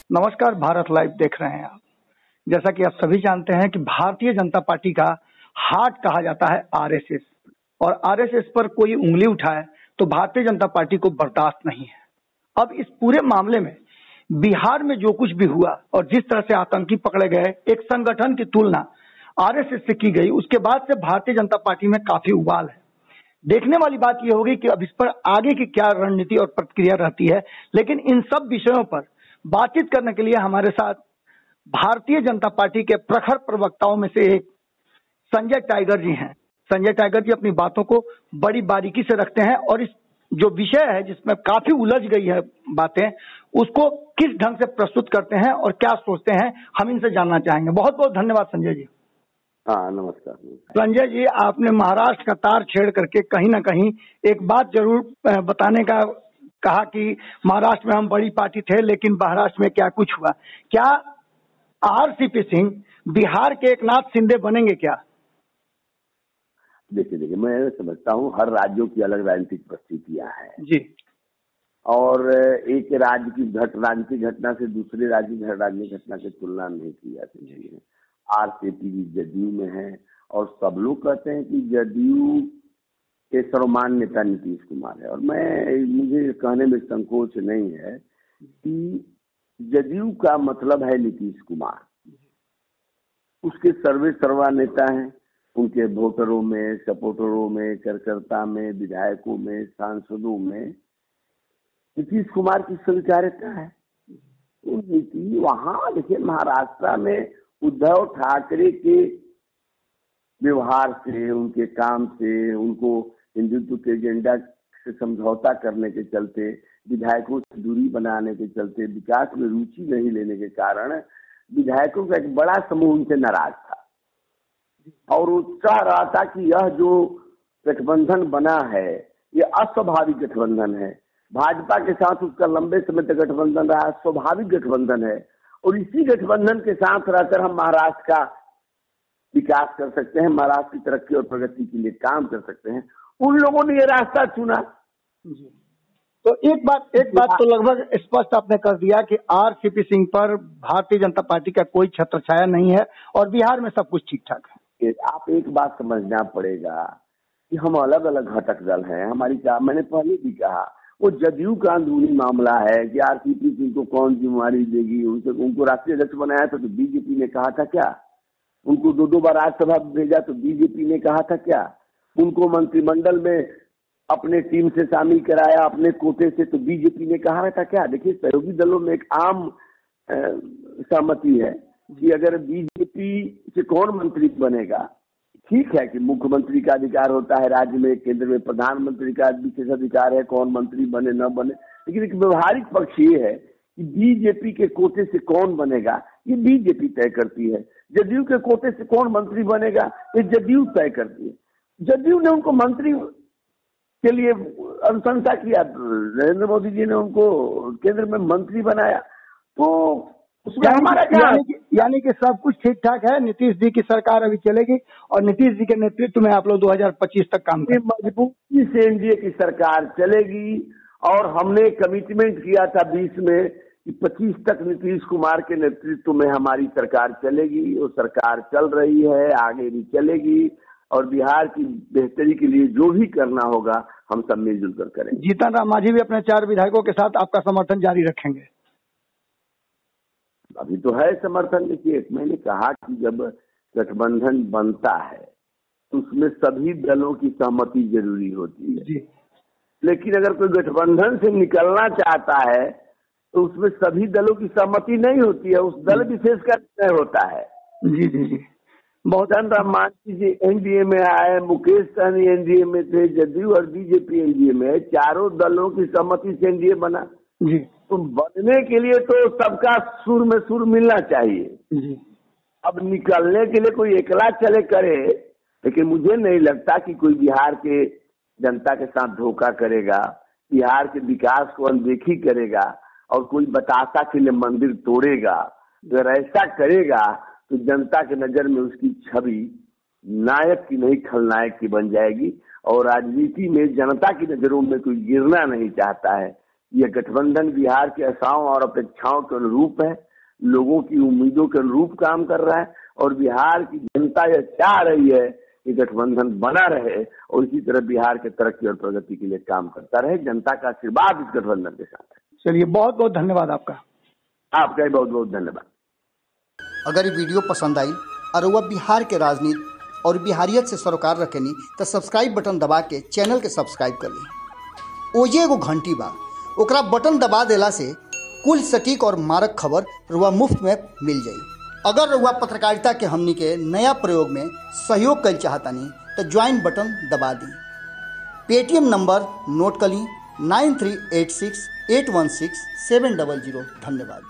नमस्कार, भारत लाइव देख रहे हैं आप। जैसा कि आप सभी जानते हैं कि भारतीय जनता पार्टी का हार्ट कहा जाता है आरएसएस, और आरएसएस पर कोई उंगली उठाए तो भारतीय जनता पार्टी को बर्दाश्त नहीं है। अब इस पूरे मामले में बिहार में जो कुछ भी हुआ और जिस तरह से आतंकी पकड़े गए, एक संगठन की तुलना आरएसएस से की गई, उसके बाद से भारतीय जनता पार्टी में काफी उबाल है। देखने वाली बात यह होगी कि अब इस पर आगे की क्या रणनीति और प्रतिक्रिया रहती है। लेकिन इन सब विषयों पर बातचीत करने के लिए हमारे साथ भारतीय जनता पार्टी के प्रखर प्रवक्ताओं में से एक संजय टाइगर जी हैं। संजय टाइगर जी अपनी बातों को बड़ी बारीकी से रखते हैं और इस जो विषय है जिसमें काफी उलझ गई है बातें, उसको किस ढंग से प्रस्तुत करते हैं और क्या सोचते हैं, हम इनसे जानना चाहेंगे। बहुत बहुत धन्यवाद संजय जी। हाँ, नमस्कार। संजय जी, आपने महाराष्ट्र का तार छेड़ करके कहीं ना कहीं एक बात जरूर बताने का कहा कि महाराष्ट्र में हम बड़ी पार्टी थे, लेकिन महाराष्ट्र में क्या कुछ हुआ। क्या आरसीपी सिंह बिहार के एकनाथ शिंदे बनेंगे क्या? देखिए, मैं समझता हूँ हर राज्यों की अलग राजनीतिक परिस्थितियां हैं जी, और एक राज्य की राजनीतिक घटना से दूसरे राज्य की राजनीतिक घटना की तुलना नहीं की जा सकती है। आरसीपी भी जदयू में है और सब लोग कहते हैं कि जदयू के सर्वमान्य नेता नीतीश कुमार है, और मुझे कहने में संकोच नहीं है कि जदयू का मतलब है नीतीश कुमार। उसके सर्वे सर्वा नेता हैं, उनके वोटरों में, सपोर्टरों में, कार्यकर्ता में, विधायकों में, सांसदों में नीतीश कुमार की स्वीकार्यता है। नीति वहां देखिए, महाराष्ट्र में उद्धव ठाकरे के व्यवहार से, उनके काम से, उनको हिंदुत्व के एजेंडा से समझौता करने के चलते, विधायकों से दूरी बनाने के चलते, विकास में रुचि नहीं लेने के कारण विधायकों का एक बड़ा समूह उनसे नाराज था और वो चाह रहा था कि यह जो गठबंधन बना है ये अस्वाभाविक गठबंधन है। भाजपा के साथ उसका लंबे समय तक गठबंधन रहा, स्वाभाविक गठबंधन है, और इसी गठबंधन के साथ रहकर हम महाराष्ट्र का विकास कर सकते हैं, महाराष्ट्र की तरक्की और प्रगति के लिए काम कर सकते हैं। उन लोगों ने ये रास्ता चुना। तो एक बात तो लगभग स्पष्ट आपने कर दिया कि आरसीपी सिंह पर भारतीय जनता पार्टी का कोई छत्र छाया नहीं है और बिहार में सब कुछ ठीक ठाक है। आप एक बात समझना पड़ेगा कि हम अलग अलग घटक दल हैं। मैंने पहले भी कहा, वो जदयू का अंदरूनी मामला है कि आरसीपी सिंह को कौन जिम्मेवारी देगी। उनको राष्ट्रीय अध्यक्ष बनाया था तो बीजेपी ने कहा था क्या? उनको दो बार राज्यसभा भेजा तो बीजेपी ने कहा था क्या? उनको मंत्रिमंडल में अपने टीम से शामिल कराया अपने कोटे से तो बीजेपी ने कहा था क्या? देखिए, सहयोगी दलों में एक आम सहमति है कि अगर बीजेपी से कौन मंत्री बनेगा, ठीक है कि मुख्यमंत्री का अधिकार होता है राज्य में, केंद्र में प्रधानमंत्री का विशेष अधिकार है कौन मंत्री बने न बने, लेकिन एक व्यवहारिक पक्ष ये है कि बीजेपी के कोटे से कौन बनेगा ये बीजेपी तय करती है। जदयू के कोटे से कौन मंत्री बनेगा ये जदयू तय करती है। जदयू ने उनको मंत्री के लिए अनुशंसा किया, नरेंद्र मोदी जी ने उनको केंद्र में मंत्री बनाया, तो उसमें हमारा क्या? यानी कि सब कुछ ठीक ठाक है। नीतीश जी की सरकार अभी चलेगी और नीतीश जी के नेतृत्व में आप लोग 2025 तक काम करेंगे। मजबूती से एनडीए की सरकार चलेगी और हमने कमिटमेंट किया था 20 में कि 25 तक नीतीश कुमार के नेतृत्व में हमारी सरकार चलेगी। वो सरकार चल रही है, आगे भी चलेगी और बिहार की बेहतरी के लिए जो भी करना होगा हम सब मिलजुल कर करेंगे। जीतन राम मांझी भी अपने 4 विधायकों के साथ आपका समर्थन जारी रखेंगे? अभी तो है समर्थन। देखिए, मैंने कहा कि जब गठबंधन बनता है तो उसमें सभी दलों की सहमति जरूरी होती है जी। लेकिन अगर कोई गठबंधन से निकलना चाहता है तो उसमें सभी दलों की सहमति नहीं होती है, उस दल विशेष का तय होता है। जी जी जी। जीतन राम मांझी जी एनडीए में आए, मुकेश सहनी एनडीए में थे, जदयू और बीजेपी एनडीए में, चारों दलों की सहमति से एनडीए बना जी। तो बनने के लिए तो सबका सुर में सुर मिलना चाहिए जी। अब निकलने के लिए कोई एकला चले करे, लेकिन मुझे नहीं लगता कि कोई बिहार के जनता के साथ धोखा करेगा, बिहार के विकास को अनदेखी करेगा और कोई बतासा के लिए मंदिर तोड़ेगा। अगर ऐसा करेगा तो जनता के नजर में उसकी छवि नायक की नहीं खलनायक की बन जाएगी और राजनीति में जनता की नजरों में कोई गिरना नहीं चाहता है। यह गठबंधन बिहार की आशाओं और अपेक्षाओं के अनुरूप है, लोगों की उम्मीदों के अनुरूप काम कर रहा है और बिहार की जनता यह चाह रही है कि गठबंधन बना रहे और इसी तरह बिहार के तरक्की और प्रगति के लिए काम करता रहे। जनता का आशीर्वाद इस गठबंधन के साथ है। चलिए, बहुत बहुत धन्यवाद आपका। आपका बहुत बहुत धन्यवाद। अगर ये वीडियो पसंद आई और वह बिहार के राजनीति और बिहारियत से सरोकार रखेनी तो सब्सक्राइब बटन दबा के चैनल के सब्सक्राइब कर ली। ओजे एगो घंटी बा, ओकरा बटन दबा देला से कुल सटीक और मारक खबर रुआ मुफ्त में मिल जाई। अगर रुआ पत्रकारिता के हमनी के नया प्रयोग में सहयोग कर चाहतानी तो ज्वाइन बटन दबा दी। पेटीएम नंबर नोट कर ली 9386816700। धन्यवाद।